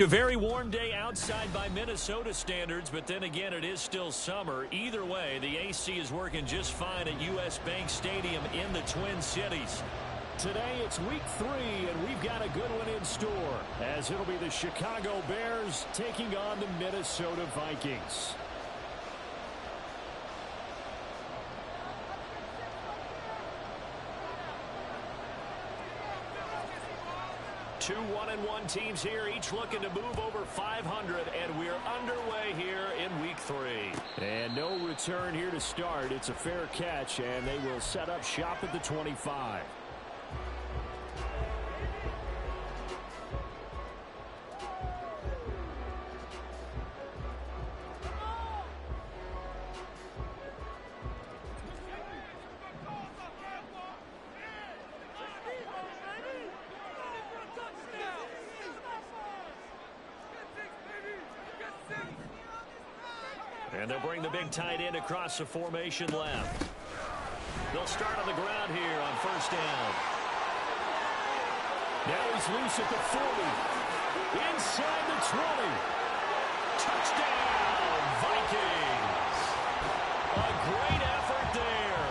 A very warm day outside by Minnesota standards, but then again, it is still summer. Either way, the AC is working just fine at U.S. Bank Stadium in the Twin Cities. Today, it's week 3, and we've got a good one in store, as it'll be the Chicago Bears taking on the Minnesota Vikings. 2 1-1 teams here, each looking to move over 500, and we're underway here in week 3. And no return here to start. It's a fair catch, and they will set up shop at the 25. And they'll bring the big tight end across the formation left. They'll start on the ground here on first down. Now he's loose at the 40. Inside the 20. Touchdown, Vikings. A great effort there.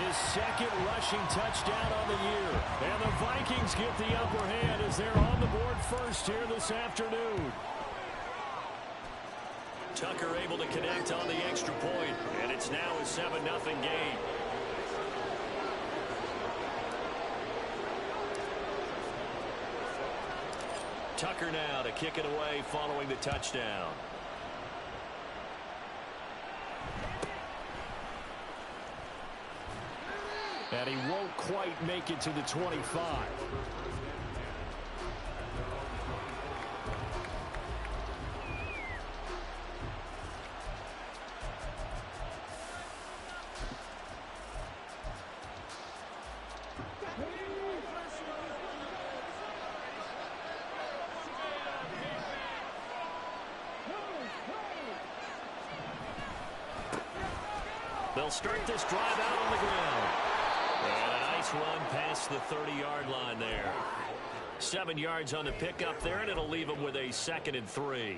His second rushing touchdown on the year. And the Vikings get the upper hand as they're on the board first here this afternoon. Tucker able to connect on the extra point, and it's now a 7-0 game. Tucker now to kick it away following the touchdown. And he won't quite make it to the 25. They'll start this drive out on the ground. And a nice run past the 30-yard line there. 7 yards on the pickup there, and it'll leave them with a 2nd and 3.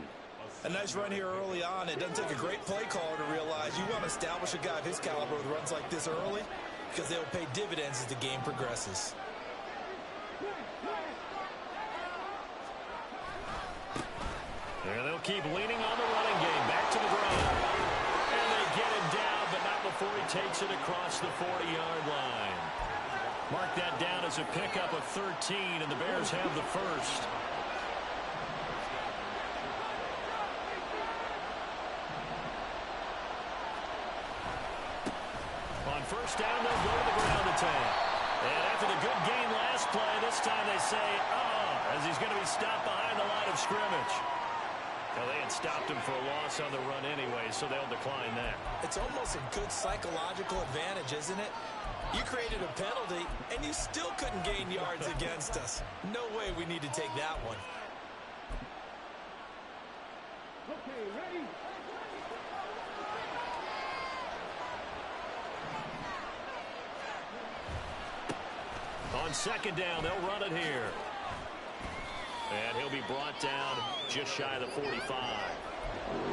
A nice run here early on. It doesn't take a great play caller to realize you want to establish a guy of his caliber with runs like this early because they'll pay dividends as the game progresses. And they'll keep leaning on the running game. Back to the ground. And they get him down, but not before he takes it across the 40-yard line. Mark that down as a pickup of 13, and the Bears have the first. On first down, they'll go to the ground attack. And after the good game last play, this time they say, as he's going to be stopped behind the line of scrimmage. Well, they had stopped him for a loss on the run anyway, so they'll decline that. It's almost a good psychological advantage, isn't it? You created a penalty, and you still couldn't gain yards against us. No way we need to take that one. Okay, ready? On second down, they'll run it here. And he'll be brought down just shy of the 45.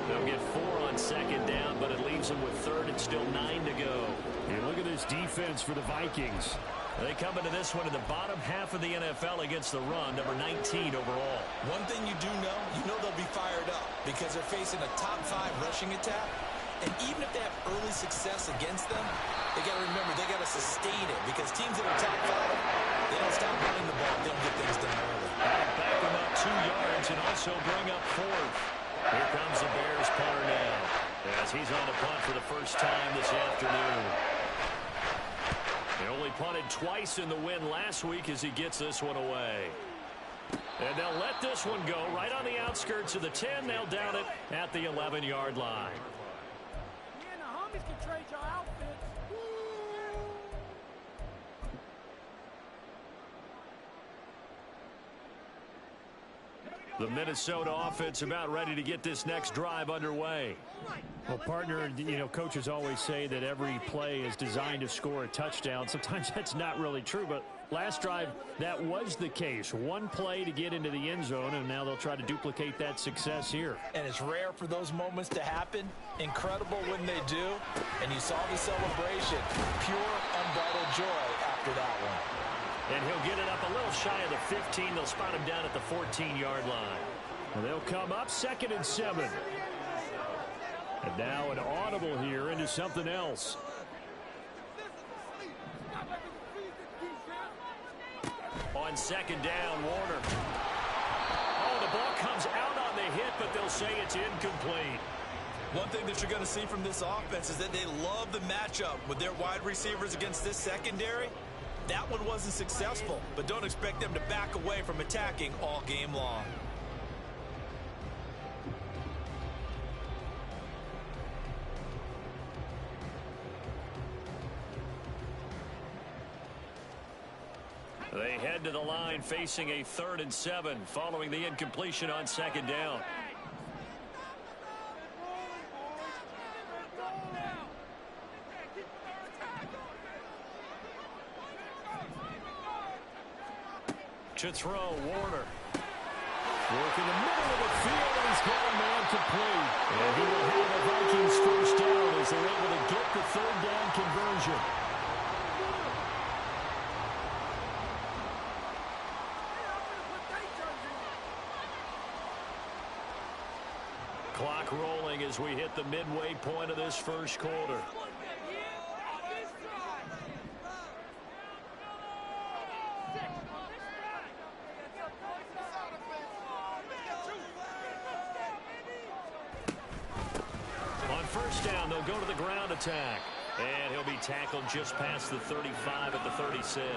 They'll get 4 on second down, but it leaves them with 3rd and still 9 to go. And look at this defense for the Vikings. They come into this one in the bottom half of the NFL against the run, number 19 overall. One thing you do know, they'll be fired up because they're facing a top 5 rushing attack. And even if they have early success against them, they got to remember they got to sustain it because teams that are top 5, they don't stop running the ball. They don't get things done early. Back them up 2 yards and also bring up 4th. Here comes the Bears punter now as he's on the punt for the first time this afternoon. They only punted twice in the win last week as he gets this one away. And they'll let this one go right on the outskirts of the 10. They'll down it at the 11-yard line. Yeah, the homies can trade your outfits. The Minnesota offense about ready to get this next drive underway. Well, partner, coaches always say that every play is designed to score a touchdown. Sometimes that's not really true, but last drive, that was the case. One play to get into the end zone, and now they'll try to duplicate that success here. And it's rare for those moments to happen. Incredible when they do. And you saw the celebration. Pure, unbridled joy after that one. And he'll get it up a little shy of the 15. They'll spot him down at the 14-yard line. And they'll come up 2nd and 7. And now an audible here into something else. On 2nd down, Warner. Oh, the ball comes out on the hit, but they'll say it's incomplete. One thing that you're going to see from this offense is that they love the matchup with their wide receivers against this secondary. That one wasn't successful, but don't expect them to back away from attacking all game long. They head to the line facing a 3rd and 7 following the incompletion on 2nd down. To throw, Warner. Work in the middle of the field, and he's got a man complete. And he will have the Vikings first down as they're able to get the 3rd down conversion. Clock rolling as we hit the midway point of this first quarter. On first down, they'll go to the ground attack. And he'll be tackled just past the 35 at the 36.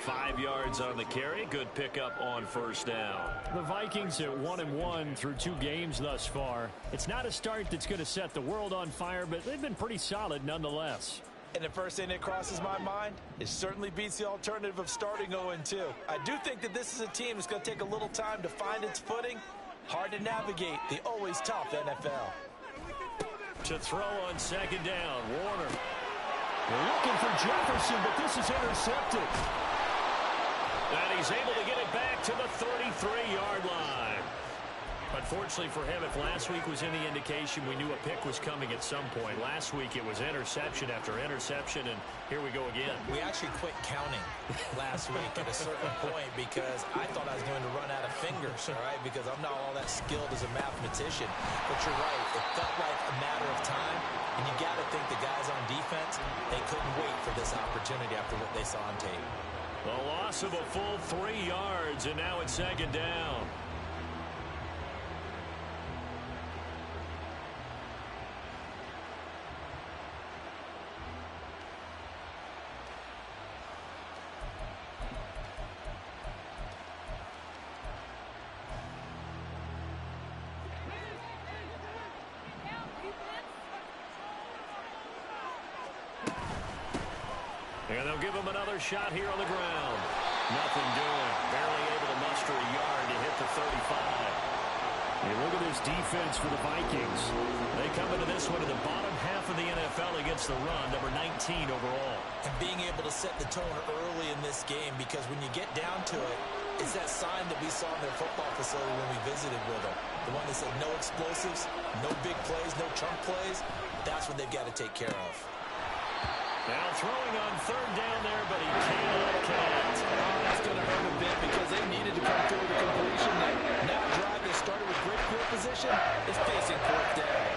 5 yards on the carry. Good pickup on first down. The Vikings at 1-1 through 2 games thus far. It's not a start that's going to set the world on fire, but they've been pretty solid nonetheless. And the first thing that crosses my mind, it certainly beats the alternative of starting 0-2. I do think that this is a team that's going to take a little time to find its footing. Hard to navigate the always tough NFL. To throw on 2nd down, Warner. They're looking for Jefferson, but this is intercepted. And he's able to get it back to the 33-yard line. Unfortunately for him, if last week was any indication, we knew a pick was coming at some point. Last week it was interception after interception, and here we go again. We actually quit counting last week at a certain point because I thought I was going to run out of fingers, all right, because I'm not all that skilled as a mathematician. But you're right, it felt like a matter of time, and you got to think the guys on defense, they couldn't wait for this opportunity after what they saw on tape. A loss of a full 3 yards, and now it's 2nd down. And they'll give him another shot here on the ground. Nothing doing. Barely able to muster a yard to hit the 35. And look at this defense for the Vikings. They come into this one in the bottom half of the NFL against the run, number 19 overall. And being able to set the tone early in this game, because when you get down to it, it's that sign that we saw in their football facility when we visited with them. The one that said no explosives, no big plays, no chunk plays. That's what they've got to take care of. Now throwing on 3rd down there, but he cannot connect. That's going to hurt a bit because they needed to come through with a completion. That drive that started with great field position is facing 4th down.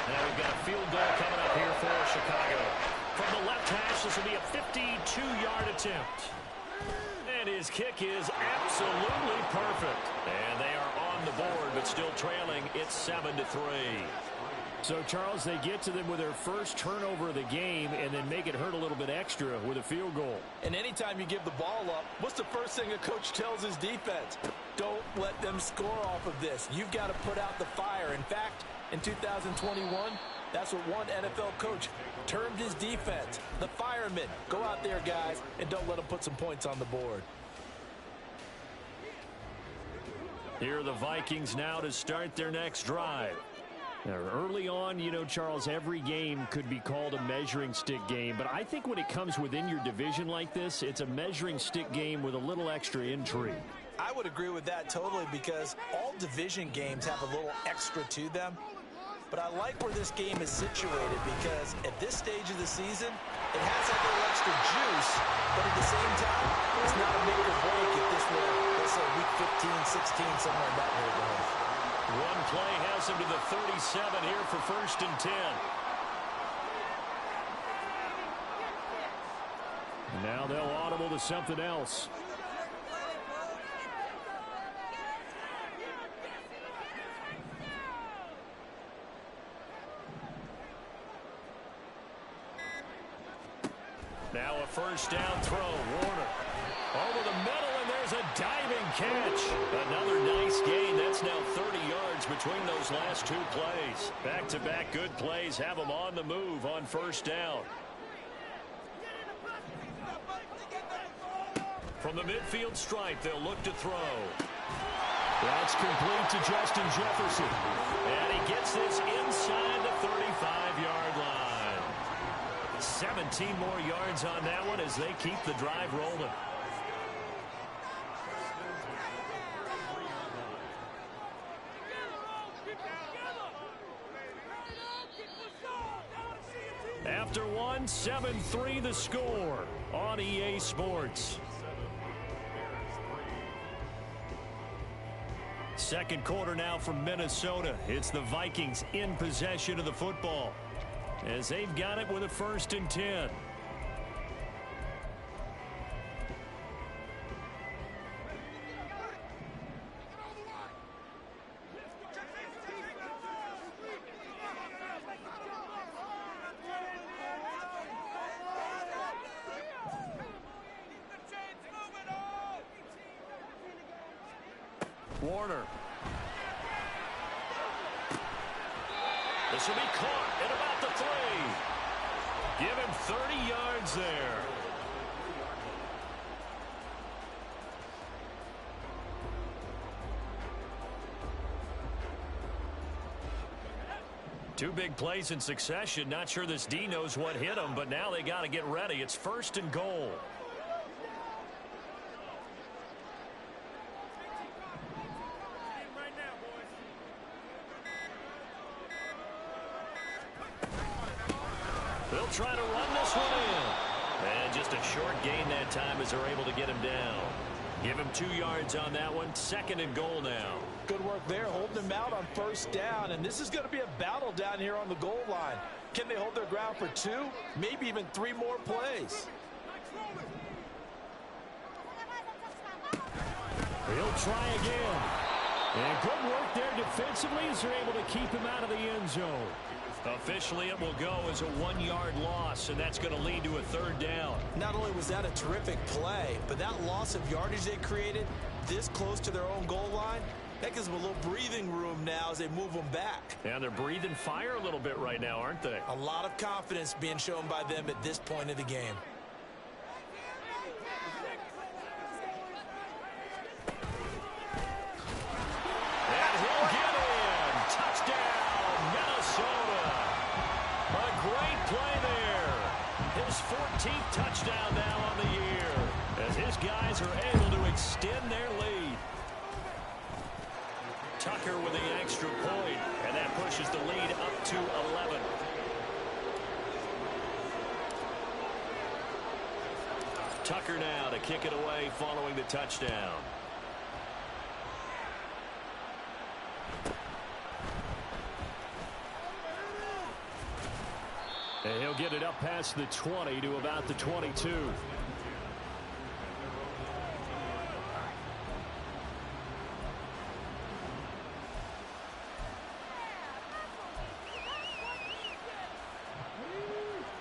Now we've got a field goal coming up here for Chicago. From the left hash, this will be a 52-yard attempt. And his kick is absolutely perfect. And they are on the board, but still trailing. It's 7-3. So, Charles, they get to them with their first turnover of the game and then make it hurt a little bit extra with a field goal. And anytime you give the ball up, what's the first thing a coach tells his defense? Don't let them score off of this. You've got to put out the fire. In fact, in 2021, that's what one NFL coach termed his defense. The firemen. Go out there, guys, and don't let them put some points on the board. Here are the Vikings now to start their next drive. Early on, you know, Charles, every game could be called a measuring stick game. But I think when it comes within your division like this, it's a measuring stick game with a little extra intrigue. I would agree with that totally because all division games have a little extra to them. But I like where this game is situated because at this stage of the season, it has that little extra juice, but at the same time, it's not a make or break if this were, let's say, week 15, 16, somewhere in that neighborhood. One play has him to the 37 here for 1st and 10. Now they'll audible to something else. Now a 1st down throw. Warner over the middle, and there's a diving catch. Another nice gain. That's now 30 yards between those last 2 plays. Back-to-back good plays have them on the move on 1st down. From the midfield stripe, they'll look to throw. That's complete to Justin Jefferson. And he gets this inside the 35-yard line. 17 more yards on that one as they keep the drive rolling. After one, 7-3 the score on EA Sports. Second quarter now from Minnesota. It's the Vikings in possession of the football as they've got it with a 1st and 10. Warner. This will be caught at about the 3. Give him 30 yards there. Two big plays in succession. Not sure this D knows what hit him, but now they got to get ready. It's 1st and goal. They'll try to run this one in. And just a short gain that time as they're able to get him down. Give him 2 yards on that one. 2nd and goal now. Good work there, holding him out on 1st down. And this is going to be a battle down here on the goal line. Can they hold their ground for 2, maybe even 3 more plays? He'll try again. And good work there defensively as they're able to keep him out of the end zone. Officially, it will go as a 1-yard loss, and that's going to lead to a 3rd down. Not only was that a terrific play, but that loss of yardage they created this close to their own goal line, that gives them a little breathing room now as they move them back. And they're breathing fire a little bit right now, aren't they? A lot of confidence being shown by them at this point of the game. And he'll get in. Touchdown, Minnesota. A great play there. His 14th touchdown now on the year as his guys are able to extend their lead. Tucker with the extra point, and that pushes the lead up to 11. Tucker now to kick it away following the touchdown. And he'll get it up past the 20 to about the 22.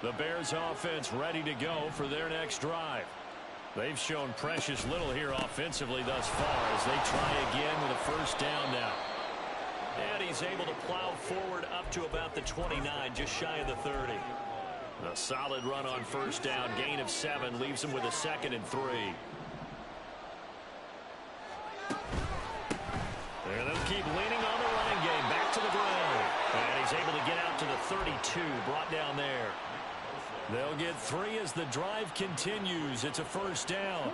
The Bears offense ready to go for their next drive. They've shown precious little here offensively thus far as they try again with a 1st down now. And he's able to plow forward up to about the 29, just shy of the 30. A solid run on 1st down, gain of 7, leaves him with a 2nd and 3. And they'll keep leaning on the running game, back to the ground. And is able to get out to the 32, brought down there. They'll get 3 as the drive continues. It's a first down.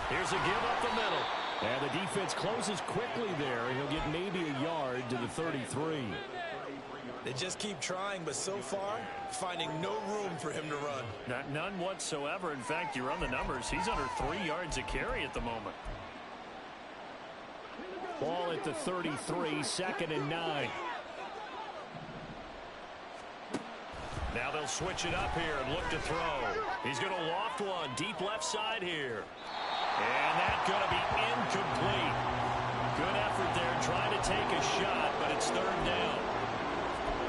Here's a give up the middle. And the defense closes quickly there, and he'll get maybe a yard to the 33. They just keep trying, but so far, finding no room for him to run. None whatsoever. In fact, you run the numbers. He's under 3 yards a carry at the moment. Ball at the 33, 2nd and 9. Now they'll switch it up here and look to throw. He's going to loft one deep left side here. And that's going to be incomplete. Good effort there trying to take a shot, but it's 3rd down.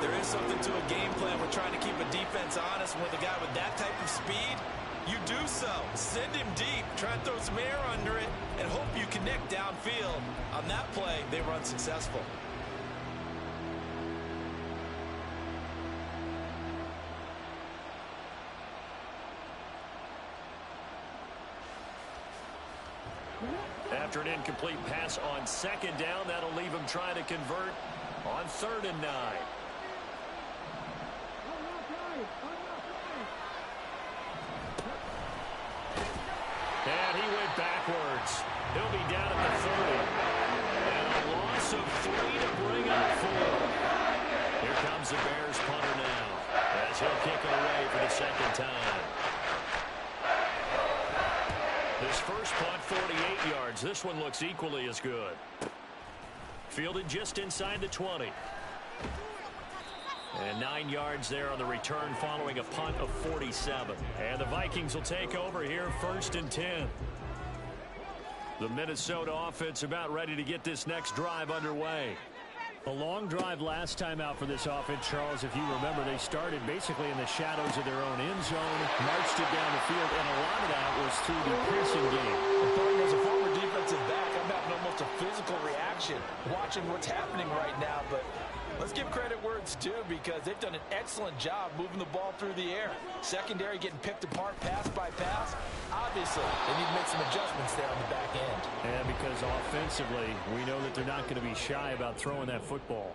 There is something to a game plan with trying to keep a defense honest. With a guy with that type of speed, you do so. Send him deep, try and throw some air under it, and hope you connect downfield. On that play, they were unsuccessful. After an incomplete pass on 2nd down, that'll leave him trying to convert on 3rd and 9. And he went backwards. He'll be down at the 30. And a loss of 3 to bring up 4. Here comes the Bears punter now, as he'll kick it away for the 2nd time. This first punt, 48 yards. This one looks equally as good. Fielded just inside the 20. And 9 yards there on the return following a punt of 47. And the Vikings will take over here, 1st and 10. The Minnesota offense about ready to get this next drive underway. A long drive last time out for this offense, Charles. If you remember, they started basically in the shadows of their own end zone, marched it down the field, and a lot of that was through the passing game. As a former defensive back, I'm having almost a physical reaction watching what's happening right now, but let's give credit where it's due, because they've done an excellent job moving the ball through the air. Secondary getting picked apart pass by pass. Obviously, they need to make some adjustments there on the back end. And because offensively, we know that they're not going to be shy about throwing that football.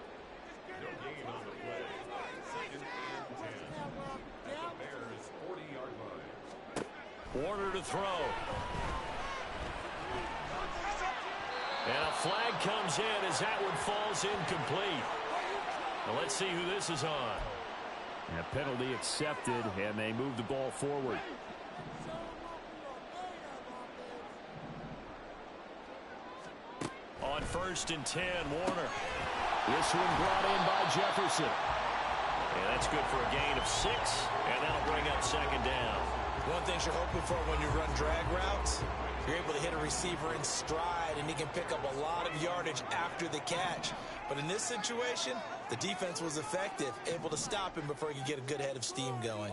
Warner to throw. And a flag comes in as that one falls incomplete. Now let's see who this is on. And a penalty accepted, and they move the ball forward. On 1st and 10, Warner. This one brought in by Jefferson. And that's good for a gain of 6, and that'll bring up 2nd down. One thing you're hoping for when you run drag routes, you're able to hit a receiver in stride, and he can pick up a lot of yardage after the catch. But in this situation, the defense was effective, able to stop him before he could get a good head of steam going.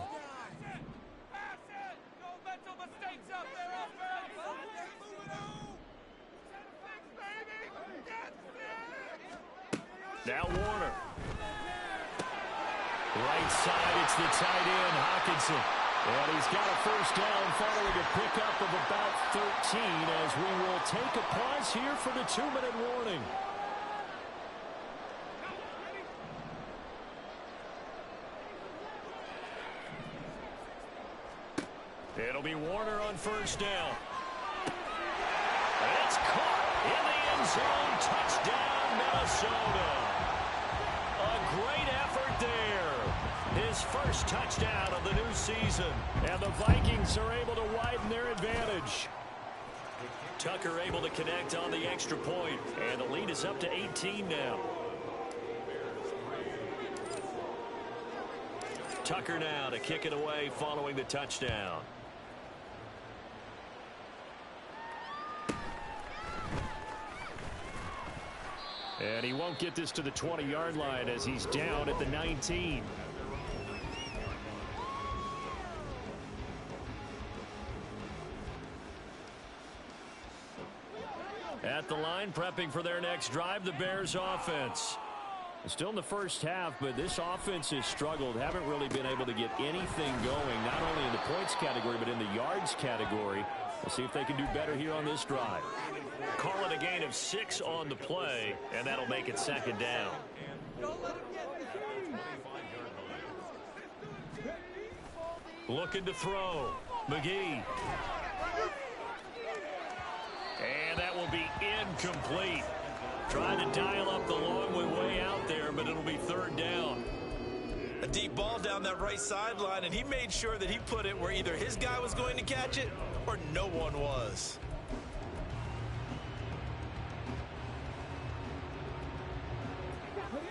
Now Warner. Right side, it's the tight end, Hawkinson. And he's got a first down following a pickup of about 13 as we will take a pause here for the 2-minute warning. It'll be Warner on first down. And it's caught in the end zone. Touchdown, Minnesota. A great effort there. His first touchdown of the new season. And the Vikings are able to widen their advantage. Tucker able to connect on the extra point. And the lead is up to 18 now. Tucker now to kick it away following the touchdown. And he won't get this to the 20-yard line as he's down at the 19. At the line, prepping for their next drive, the Bears offense. Still in the first half, but this offense has struggled. Haven't really been able to get anything going, not only in the points category, but in the yards category. We'll see if they can do better here on this drive. Call it a gain of 6 on the play, and that'll make it second down. Looking to throw. McGee. And that will be incomplete. Trying to dial up the long way out there, but it'll be third down. A deep ball down that right sideline, and he made sure that he put it where either his guy was going to catch it or no one was.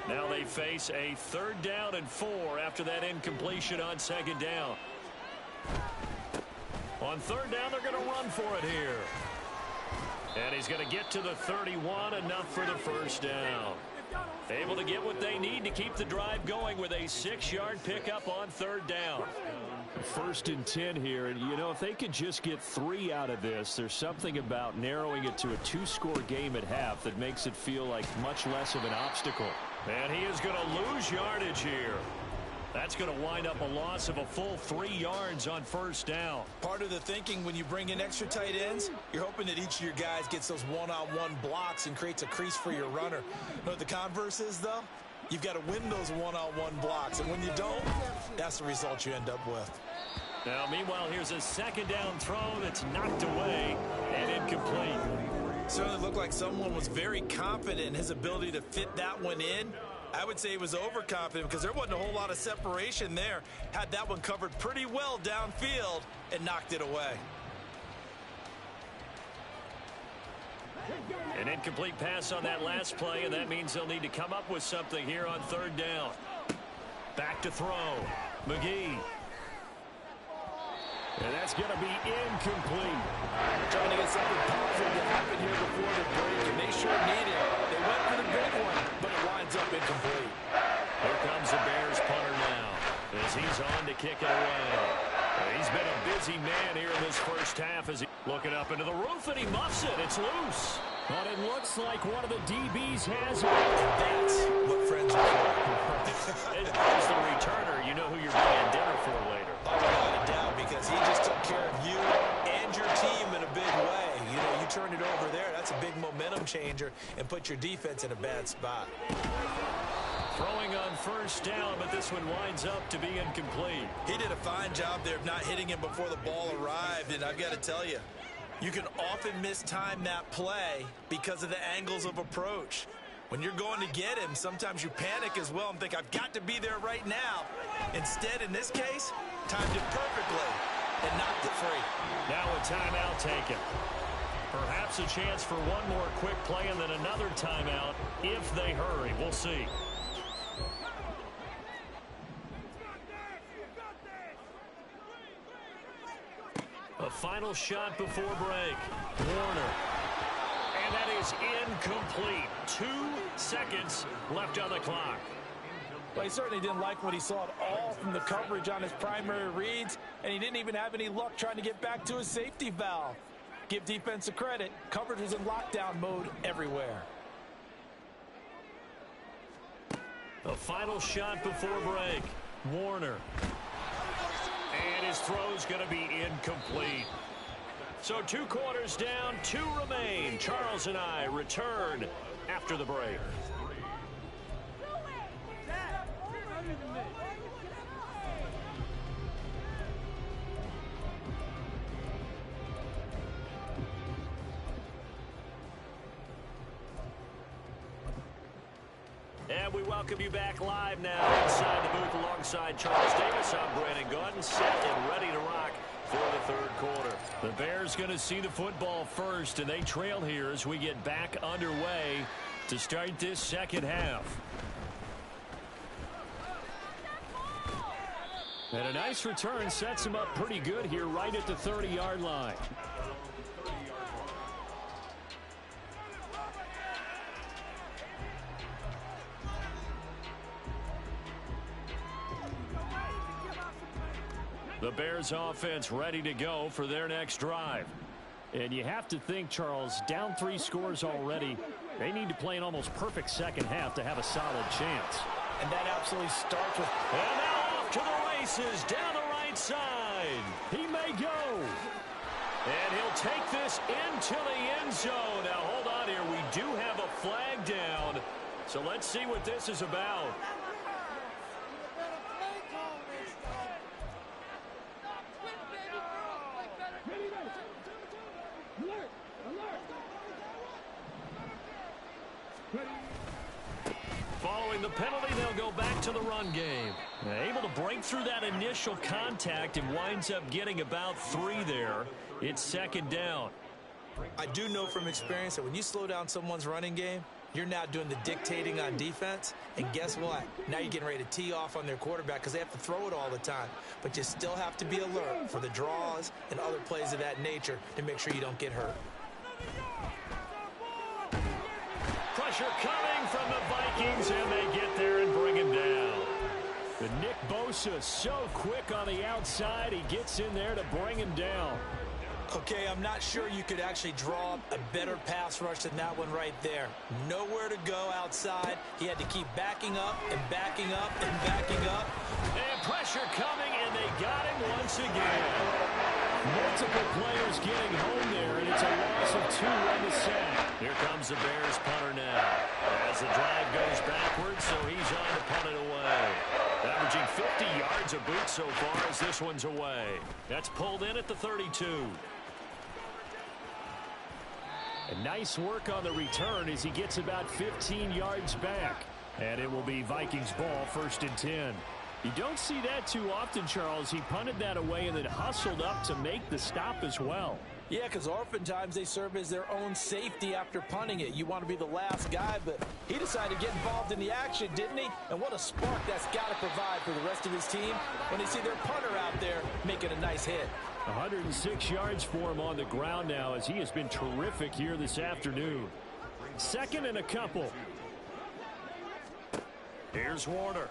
Now they face a 3rd down and 4 after that incompletion on 2nd down. On 3rd down, they're going to run for it here. And he's going to get to the 31, enough for the first down. Able to get what they need to keep the drive going with a 6-yard pickup on 3rd down. 1st and 10 here, and you know, if they could just get 3 out of this, there's something about narrowing it to a 2-score game at half that makes it feel like much less of an obstacle. And he is going to lose yardage here. That's going to wind up a loss of a full 3 yards on 1st down. Part of the thinking when you bring in extra tight ends, you're hoping that each of your guys gets those one-on-one blocks and creates a crease for your runner. You know what the converse is, though? You've got to win those one-on-one blocks, and when you don't, that's the result you end up with. Now, meanwhile, here's a 2nd down throw that's knocked away and incomplete. Certainly looked like someone was very confident in his ability to fit that one in. I would say he was overconfident because there wasn't a whole lot of separation there. Had that one covered pretty well downfield and knocked it away. An incomplete pass on that last play, and that means they'll need to come up with something here on 3rd down. Back to throw. McGee. And that's going to be incomplete. Trying to get something powerful to happen here before the break, and they sure need it. They went for the big one, but it winds up incomplete. Here comes the Bears punter now as he's on to kick it away. He's been a busy man here in this first half as he's looking up into the roof, and he muffs it. It's loose. But it looks like one of the DBs has it. That's what friends are for. As the returner, you know who you're buying dinner for later. Oh, without a doubt, because he just took care of you and your team in a big way. You know, you turn it over there, that's a big momentum changer and put your defense in a bad spot. Throwing on 1st down, but this one winds up to be incomplete. He did a fine job there of not hitting him before the ball arrived, and I've got to tell you, you can often mistime that play because of the angles of approach. When you're going to get him, sometimes you panic as well and think, I've got to be there right now. Instead, in this case, timed it perfectly and knocked it free. Now a timeout taken. Perhaps a chance for one more quick play and then another timeout if they hurry. We'll see. A final shot before break. Warner. And that is incomplete. 2 seconds left on the clock. Well, he certainly didn't like what he saw at all from the coverage on his primary reads, and he didn't even have any luck trying to get back to his safety valve. Give defense a credit. Coverage was in lockdown mode everywhere. A final shot before break. Warner. And his throw's going to be incomplete. So 2 quarters down, 2 remain. Charles and I return after the break. And we welcome you back live now inside the booth alongside Charles Davis. I'm Brandon Gordon, set and ready to rock for the 3rd quarter. The Bears going to see the football first, and they trail here as we get back underway to start this 2nd half. And a nice return sets him up pretty good here right at the 30-yard line. The Bears offense ready to go for their next drive. And you have to think, Charles, down 3 scores already. They need to play an almost perfect 2nd half to have a solid chance. And that absolutely starts with... And now off to the races down the right side. He may go. And he'll take this into the end zone. Now, hold on here. We do have a flag down. So let's see what this is about. Following the penalty, they'll go back to the run game. Able to break through that initial contact and winds up getting about 3 there. It's second down. I do know from experience that when you slow down someone's running game, you're now doing the dictating on defense. And guess what? Now you're getting ready to tee off on their quarterback because they have to throw it all the time. But you still have to be alert for the draws and other plays of that nature to make sure you don't get hurt. Pressure coming from the Vikings, and they get there and bring him down. The Nick Bosa so quick on the outside. He gets in there to bring him down. Okay, I'm not sure you could actually draw up a better pass rush than that one right there. Nowhere to go outside. He had to keep backing up and backing up and backing up. And pressure coming, and they got him once again. Multiple players getting home there, and it's a loss of 2 on the sack. Here comes the Bears punter now. As the drive goes backwards, so he's on to punt it away. Averaging 50 yards a boot so far as this one's away. That's pulled in at the 32. And nice work on the return as he gets about 15 yards back. And it will be Vikings ball, 1st and 10. You don't see that too often, Charles. He punted that away and then hustled up to make the stop as well. Yeah, because oftentimes they serve as their own safety after punting it. You want to be the last guy, but he decided to get involved in the action, didn't he? And what a spark that's got to provide for the rest of his team when they see their punter out there making a nice hit. 106 yards for him on the ground now as he has been terrific here this afternoon. 2nd and a couple. Here's Warner.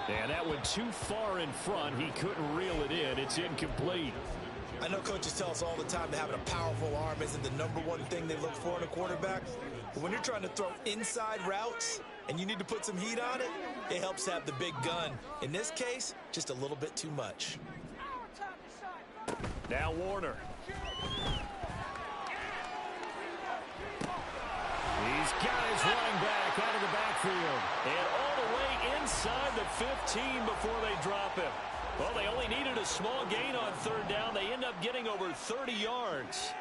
And that one too far in front. He couldn't reel it in. It's incomplete. I know coaches tell us all the time that having a powerful arm isn't the #1 thing they look for in a quarterback. But when you're trying to throw inside routes and you need to put some heat on it, it helps to have the big gun. In this case, just a little bit too much. Now Warner. He's got his running back out of the backfield. And all the way inside the 15 before they drop him. Well, they only needed a small gain on 3rd down. They end up getting over 30 yards.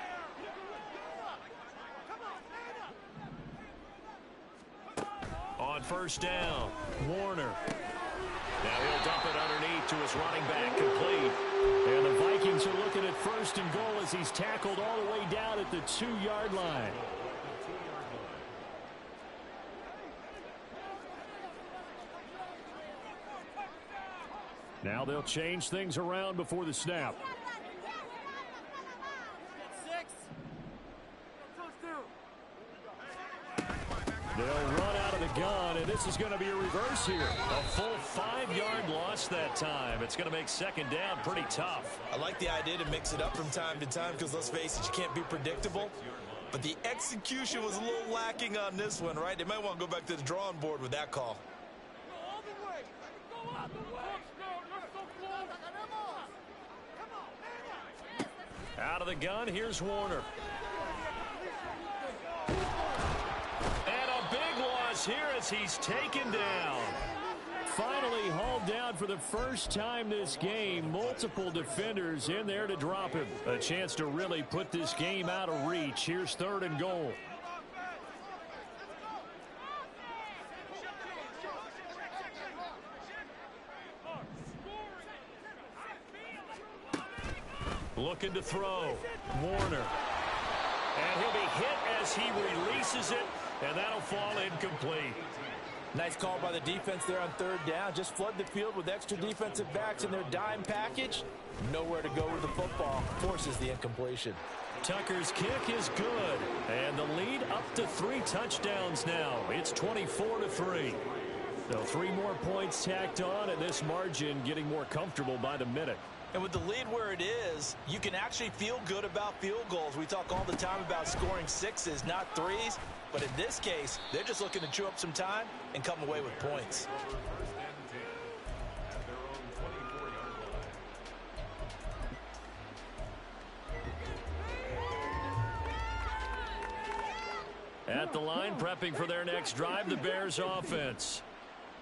On 1st down, Warner. Now he'll dump it underneath to his running back, complete. And the Vikings are looking at 1st and goal as he's tackled all the way down at the 2-yard line. Now they'll change things around before the snap. They'll run out of the gun, and this is going to be a reverse here. A full 5-yard loss that time. It's going to make 2nd down pretty tough. I like the idea to mix it up from time to time because, let's face it, you can't be predictable. But the execution was a little lacking on this one, right? They might want to go back to the drawing board with that call. Out of the gun, here's Warner. And a big loss here as he's taken down. Finally hauled down for the first time this game. Multiple defenders in there to drop him. A chance to really put this game out of reach. Here's 3rd and goal. Looking to throw. Warner. And he'll be hit as he releases it, and that'll fall incomplete. Nice call by the defense there on 3rd down. Just flood the field with extra defensive backs in their dime package. Nowhere to go with the football. Forces the incompletion. Tucker's kick is good. And the lead up to 3 touchdowns now. It's 24-3. So 3 more points tacked on, and this margin getting more comfortable by the minute. And with the lead where it is, you can actually feel good about field goals. We talk all the time about scoring 6s, not 3s. But in this case, they're just looking to chew up some time and come away with points. At the line, prepping for their next drive, the Bears offense.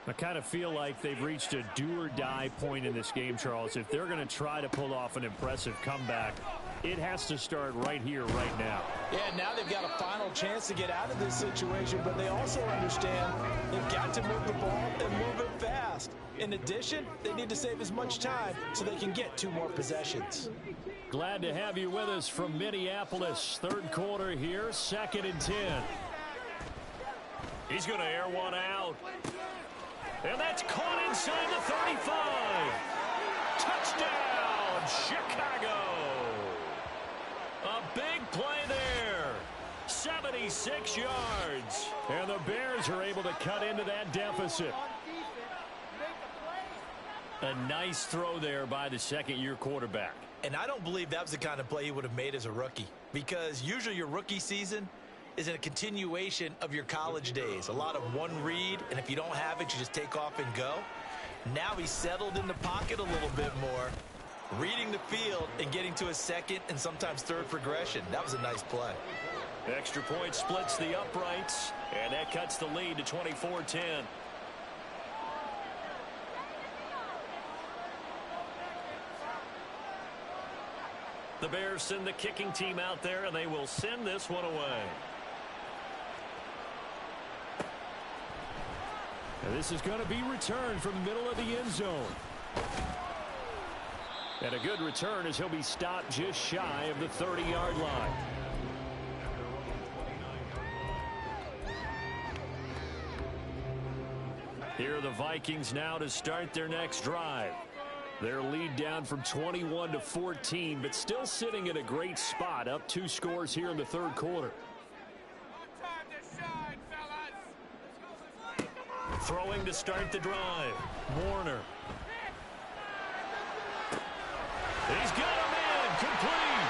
I kind of feel like they've reached a do-or-die point in this game, Charles. If they're going to try to pull off an impressive comeback, it has to start right here, right now. Yeah, now they've got a final chance to get out of this situation, but they also understand they've got to move the ball and move it fast. In addition, they need to save as much time so they can get 2 more possessions. Glad to have you with us from Minneapolis. Third quarter here, 2nd and 10. He's going to air one out. And that's caught inside the 35. Touchdown, Chicago. A big play there. 76 yards. And the Bears are able to cut into that deficit. A nice throw there by the second-year quarterback. And I don't believe that was the kind of play he would have made as a rookie, because usually your rookie season is a continuation of your college days. A lot of one read, and if you don't have it, you just take off and go. Now he's settled in the pocket a little bit more, reading the field and getting to a second and sometimes third progression. That was a nice play. Extra point splits the uprights, and that cuts the lead to 24-10. The Bears send the kicking team out there, and they will send this one away. And this is going to be returned from the middle of the end zone. And a good return as he'll be stopped just shy of the 30-yard line. Here are the Vikings now to start their next drive. Their lead down from 21 to 14, but still sitting in a great spot, up 2 scores here in the third quarter. Throwing to start the drive. Warner. He's got him in. Complete.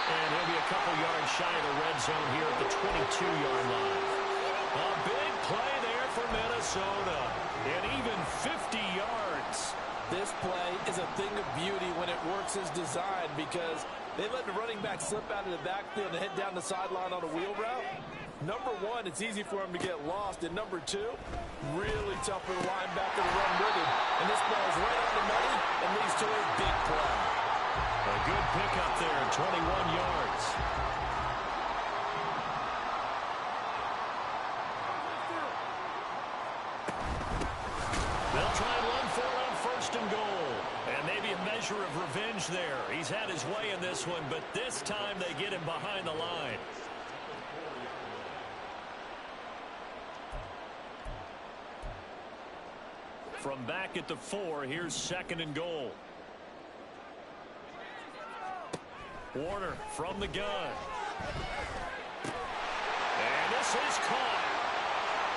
And he'll be a couple yards shy of the red zone here at the 22-yard line. A big play there for Minnesota. And even 50 yards. This play is a thing of beauty when it works as designed, because they let the running back slip out of the backfield and head down the sideline on a wheel route. Number one, it's easy for him to get lost. And number two, really tough for the linebacker to run with him. And this ball is right on the money and leads to a big play. A good pickup there, 21 yards. They'll try and run for it on 1st and goal. And maybe a measure of revenge there. He's had his way in this one, but this time they get him behind the line. From back at the 4, here's 2nd and goal. Warner from the gun. And this is caught.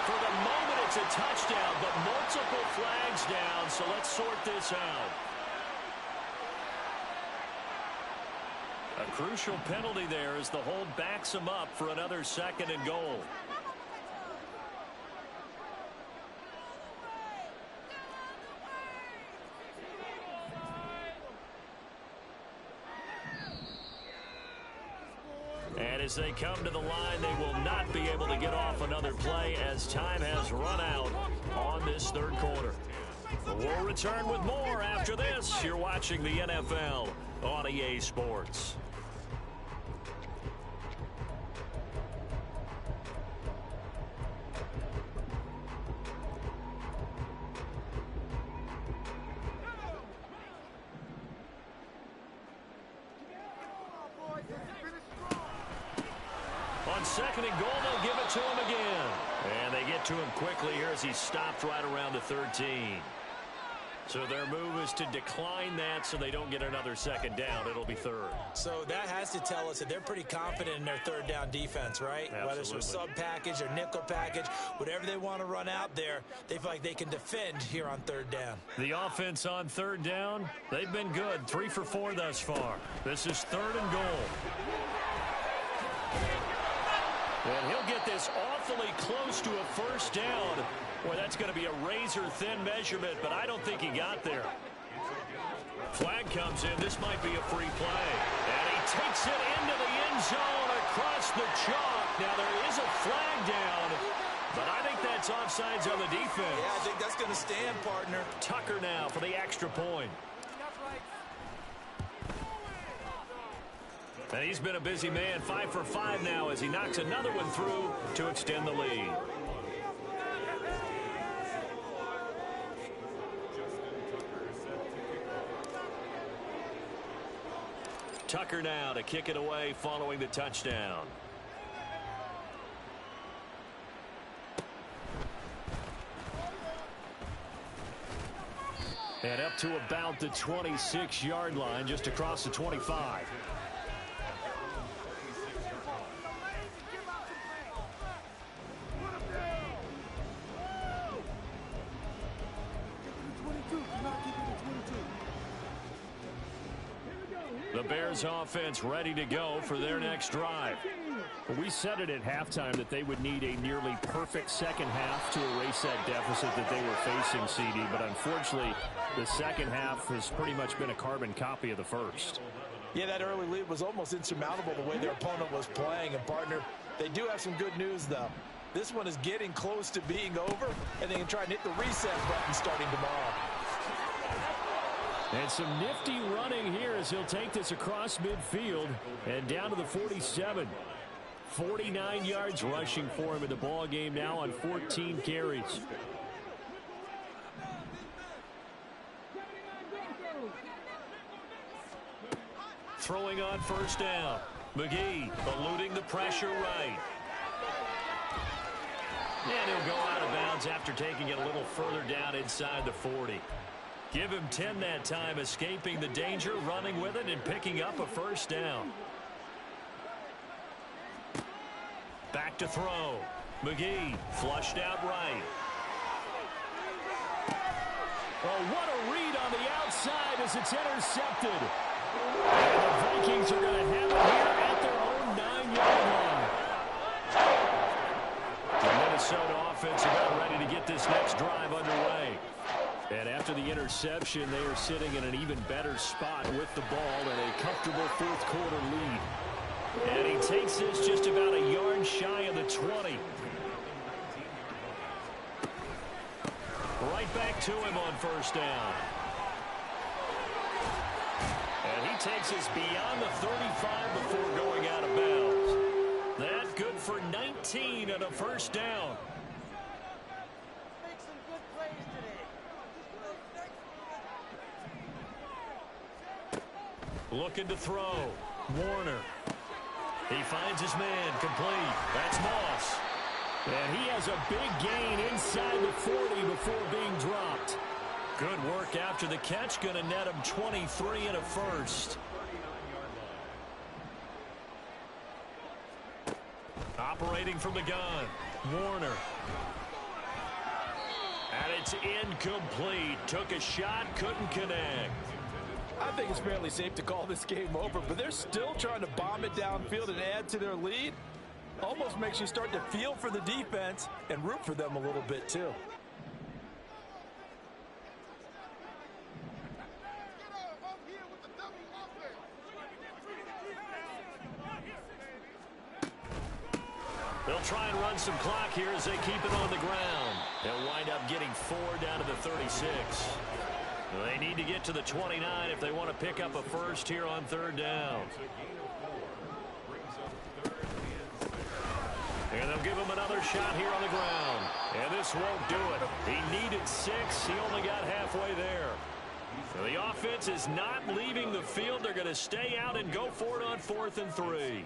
For the moment, it's a touchdown, but multiple flags down, so let's sort this out. A crucial penalty there as the hold backs him up for another 2nd and goal. And as they come to the line, they will not be able to get off another play as time has run out on this third quarter. We'll return with more after this. You're watching the NFL on EA Sports. On 2nd and goal, they'll give it to him again. And they get to him quickly here as he's stopped right around the 13. So their move is to decline that so they don't get another 2nd down. It'll be 3rd. So that has to tell us that they're pretty confident in their 3rd down defense, right? Absolutely. Whether it's with sub package or nickel package, whatever they want to run out there, they feel like they can defend here on 3rd down. The offense on 3rd down, they've been good. 3 for 4 thus far. This is 3rd and goal. And he'll get this awfully close to a 1st down. Boy, that's going to be a razor-thin measurement, but I don't think he got there. Flag comes in. This might be a free play. And he takes it into the end zone across the chalk. Now, there is a flag down, but I think that's offsides on the defense. Yeah, I think that's going to stand, partner. Tucker now for the extra point. And he's been a busy man, 5 for 5 now as he knocks another one through to extend the lead. Tucker now to kick it away following the touchdown. And up to about the 26-yard line, just across the 25. The Bears offense ready to go for their next drive. We said it at halftime that they would need a nearly perfect second half to erase that deficit that they were facing, CD. But unfortunately, the second half has pretty much been a carbon copy of the first. Yeah, that early lead was almost insurmountable the way their opponent was playing. And, partner, they do have some good news, though. This one is getting close to being over, and they can try and hit the reset button starting tomorrow. And some nifty running here as he'll take this across midfield and down to the 47. 49 yards rushing for him in the ball game now on 14 carries. Throwing on first down. McGee eluding the pressure right. And he'll go out of bounds after taking it a little further down inside the 40. Give him 10 that time, escaping the danger, running with it, and picking up a first down. Back to throw. McGee flushed out right. Oh, what a read on the outside as it's intercepted. And the Vikings are going to have it here at their own 9-yard line. The Minnesota offense about ready to get this next drive underway. And after the interception, they are sitting in an even better spot with the ball and a comfortable fourth-quarter lead. And he takes this just about a yard shy of the 20. Right back to him on first down. And he takes us beyond the 35 before going out of bounds. That's good for 19 and a first down. Looking to throw. Warner. He finds his man complete. That's Moss. And he has a big gain inside the 40 before being dropped. Good work after the catch. Going to net him 23 and a first. Operating from the gun. Warner. And it's incomplete. Took a shot, couldn't connect. I think it's fairly safe to call this game over, but they're still trying to bomb it downfield and add to their lead. Almost makes you start to feel for the defense and root for them a little bit, too. They'll try and run some clock here as they keep it on the ground. They'll wind up getting 4 down to the 36. They need to get to the 29 if they want to pick up a first here on third down. And they'll give him another shot here on the ground. And this won't do it. He needed 6. He only got halfway there. So the offense is not leaving the field. They're going to stay out and go for it on 4th and 3.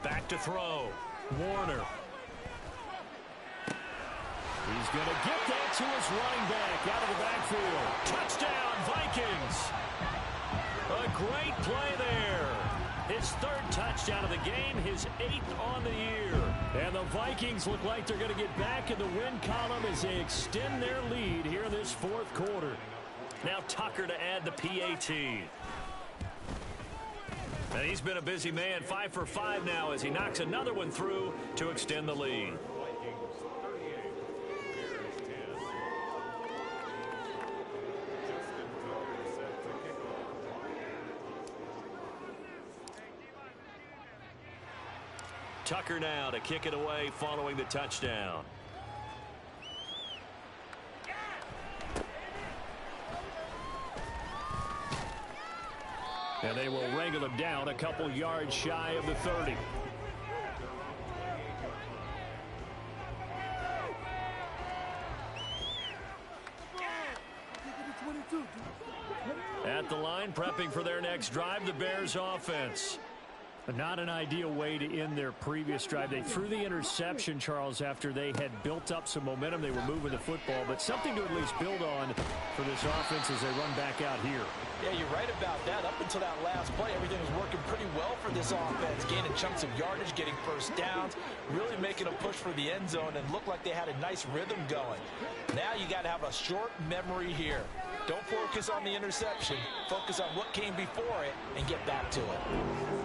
Back to throw. Warner. He's going to get that to his running back out of the backfield. Touchdown, Vikings. A great play there. His 3rd touchdown of the game, his 8th on the year. And the Vikings look like they're going to get back in the win column as they extend their lead here in this 4th quarter. Now Tucker to add the PAT. And he's been a busy man, 5 for 5 now as he knocks another one through to extend the lead. Tucker now to kick it away following the touchdown. And they will wrangle him down a couple yards shy of the 30. At the line, prepping for their next drive, the Bears offense. Not an ideal way to end their previous drive. They threw the interception, Charles, after they had built up some momentum. They were moving the football, but something to at least build on for this offense as they run back out here. Yeah, you're right about that. Up until that last play, everything was working pretty well for this offense, gaining chunks of yardage, getting first downs, really making a push for the end zone, and looked like they had a nice rhythm going. Now you got to have a short memory here. Don't focus on the interception. Focus on what came before it and get back to it.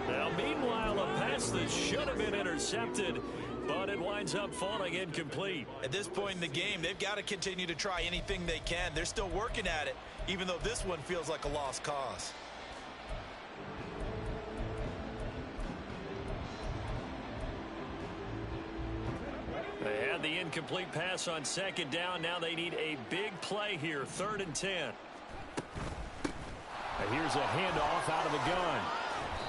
Now, meanwhile, a pass that should have been intercepted, but it winds up falling incomplete. At this point in the game, they've got to continue to try anything they can. They're still working at it, even though this one feels like a lost cause. They had the incomplete pass on second down. Now they need a big play here, 3rd and 10. And here's a handoff out of the gun.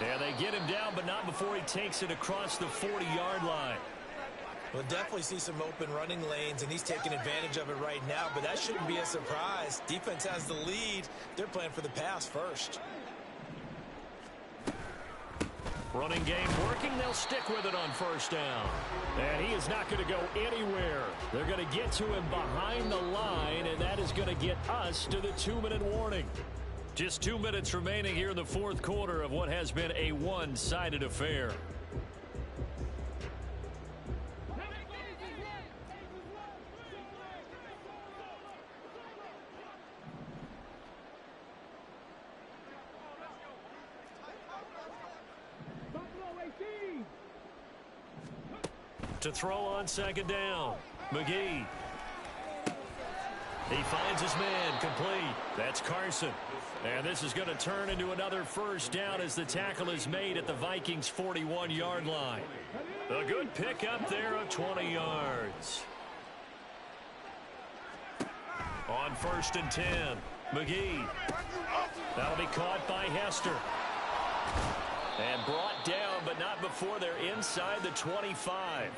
Yeah, they get him down, but not before he takes it across the 40-yard line. We'll definitely see some open running lanes, and he's taking advantage of it right now, but that shouldn't be a surprise. Defense has the lead. They're playing for the pass first. Running game working. They'll stick with it on 1st down. And he is not going to go anywhere. They're going to get to him behind the line, and that is going to get us to the 2-minute warning. Just 2 minutes remaining here in the 4th quarter of what has been a one-sided affair. To throw on 2nd down, McGee. He finds his man, complete. That's Carson. And this is going to turn into another 1st down as the tackle is made at the Vikings' 41-yard line. A good pickup there of 20 yards. On 1st and 10, McGee. That'll be caught by Hester. And brought down, but not before they're inside the 25.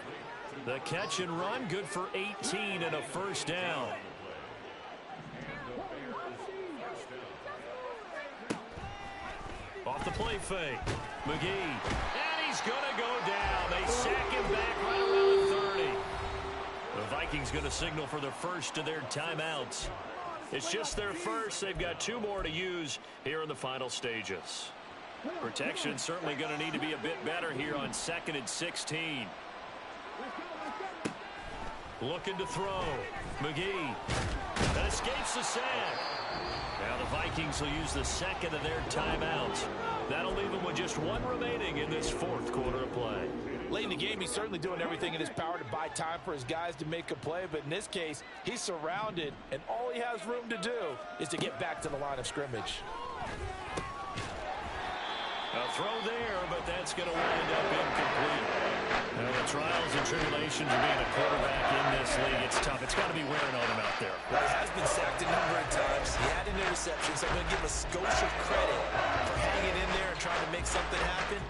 The catch and run, good for 18 and a 1st down. Off the play fake, McGee. And he's going to go down. They sack him back right around the 30. The Vikings going to signal for the first of their timeouts. It's just their first. They've got 2 more to use here in the final stages. Protection certainly going to need to be a bit better here on 2nd and 16. Looking to throw. McGee. That escapes the sack. Now the Vikings will use the 2nd of their timeouts. That'll leave them with just 1 remaining in this 4th quarter of play. Late in the game, he's certainly doing everything in his power to buy time for his guys to make a play, but in this case, he's surrounded, and all he has room to do is to get back to the line of scrimmage. A throw there, but that's going to wind up incomplete. Now, the trials and tribulations of being a quarterback in this league, it's tough. It's got to be wearing on him out there. Well, he has been sacked a number of times. He had an interception, so I'm going to give him a skosh of credit for hanging in there and trying to make something happen,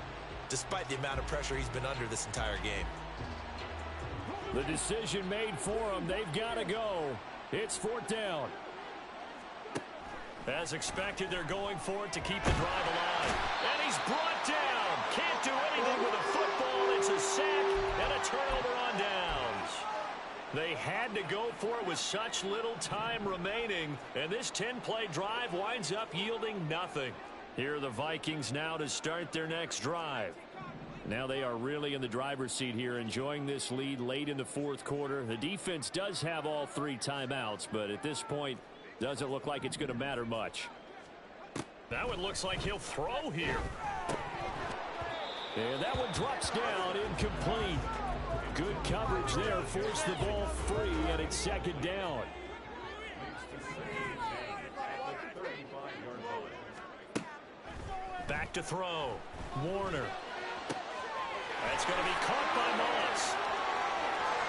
despite the amount of pressure he's been under this entire game. The decision made for him. They've got to go. It's 4th down. As expected, they're going for it to keep the drive alive. And he's brought down. Can't do anything with a football. It's a sack and a turnover on downs. They had to go for it with such little time remaining. And this 10-play drive winds up yielding nothing. Here are the Vikings now to start their next drive. Now they are really in the driver's seat here, enjoying this lead late in the 4th quarter. The defense does have all 3 timeouts, but at this point, doesn't look like it's going to matter much. Now it looks like he'll throw here. And that one drops down, incomplete. Good coverage there, forced the ball free, and it's second down. Back to throw. Warner. That's going to be caught by Moss.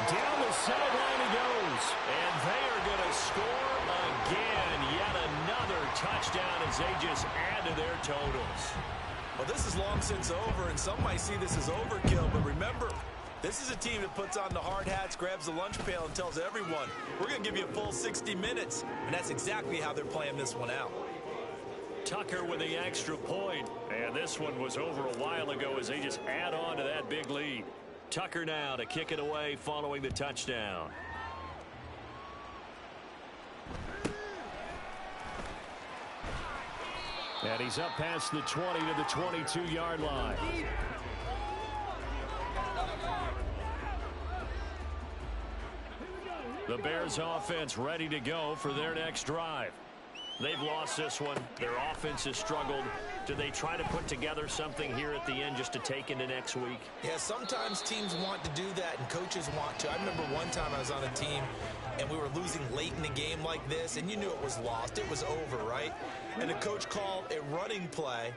Down the sideline he goes. And they are going to score again. Yet another touchdown as they just add to their totals. Well, this is long since over, and some might see this as overkill. But remember, this is a team that puts on the hard hats, grabs the lunch pail, and tells everyone, we're going to give you a full 60 minutes. And that's exactly how they're playing this one out. Tucker with the extra point. And this one was over a while ago as they just add on to that big lead. Tucker now to kick it away following the touchdown. And he's up past the 20 to the 22-yard line. The Bears offense ready to go for their next drive. They've lost this one. Their offense has struggled. Do they try to put together something here at the end just to take into next week? Yeah, sometimes teams want to do that and coaches want to. I remember one time I was on a team and we were losing late in the game like this, and you knew it was lost. It was over, right? And the coach called a running play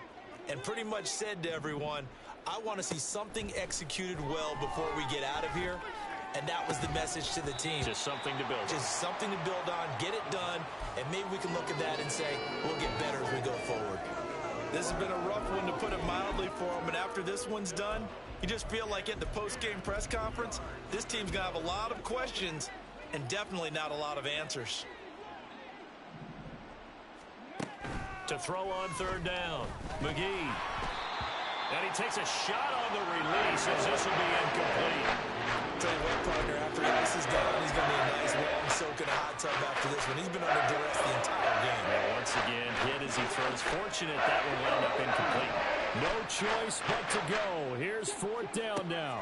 and pretty much said to everyone, I want to see something executed well before we get out of here. And that was the message to the team. Just something to build on. Just something to build on, get it done, and maybe we can look at that and say, we'll get better as we go forward. This has been a rough one, to put it mildly, for them. And after this one's done, you just feel like at the post-game press conference, this team's going to have a lot of questions and definitely not a lot of answers. To throw on third down, McGee. And he takes a shot on the release as this will be incomplete. Tell you what, partner, after this is done, he's going to be a nice long soak in a hot tub after this one. He's been under duress the entire game. And once again, hit as he throws. Fortunate that one wound up incomplete. No choice but to go. Here's fourth down now.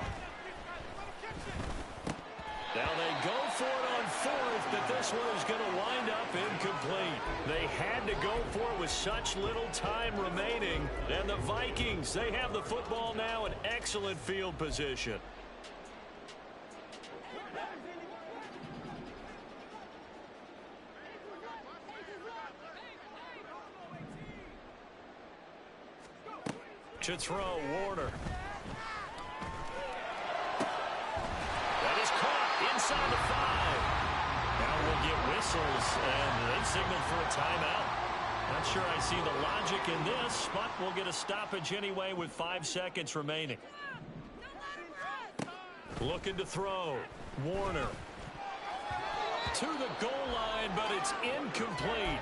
Now they go for it on fourth, but this one is going to wind up incomplete. They had to go for it with such little time remaining. And the Vikings, they have the football now in excellent field position. To throw, Warner. That is caught inside the 5. Now we'll get whistles, and they signaled for a timeout. Not sure I see the logic in this, but we'll get a stoppage anyway with 5 seconds remaining. Looking to throw, Warner. To the goal line, but it's incomplete.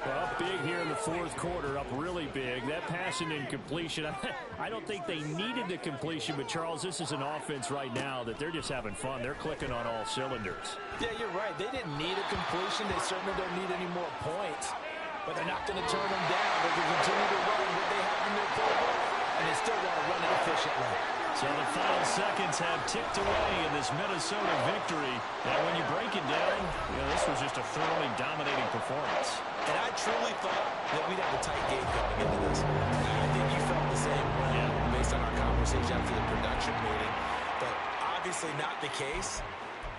Well, up big here in the fourth quarter, up really big. That pass and incompletion, I don't think they needed the completion, but Charles, this is an offense right now that they're just having fun. They're clicking on all cylinders. Yeah, you're right. They didn't need a completion. They certainly don't need any more points. But they're not going to turn them down. They can continue to run what they have in their playbook, and they still want to run it efficiently. So the final seconds have ticked away in this Minnesota victory. Now, when you break it down, this was just a thoroughly dominating performance. And I truly thought that we'd have a tight game coming into this. I think you felt the same way based on our conversation after the production meeting. But obviously not the case.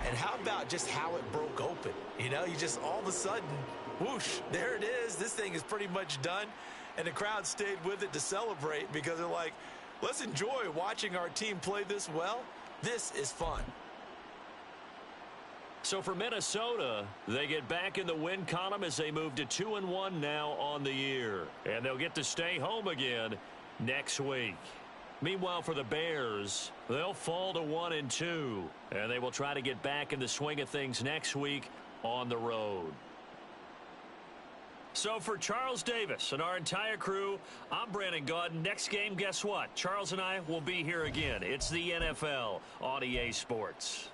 And how about just how it broke open? You just all of a sudden, whoosh, there it is. This thing is pretty much done. And the crowd stayed with it to celebrate because they're like, let's enjoy watching our team play this well. This is fun. So for Minnesota, they get back in the win column as they move to 2-1 now on the year. And they'll get to stay home again next week. Meanwhile, for the Bears, they'll fall to 1-2. And they will try to get back in the swing of things next week on the road. So for Charles Davis and our entire crew, I'm Brandon Gaudin. Next game, guess what? Charles and I will be here again. It's the NFL on EA Sports.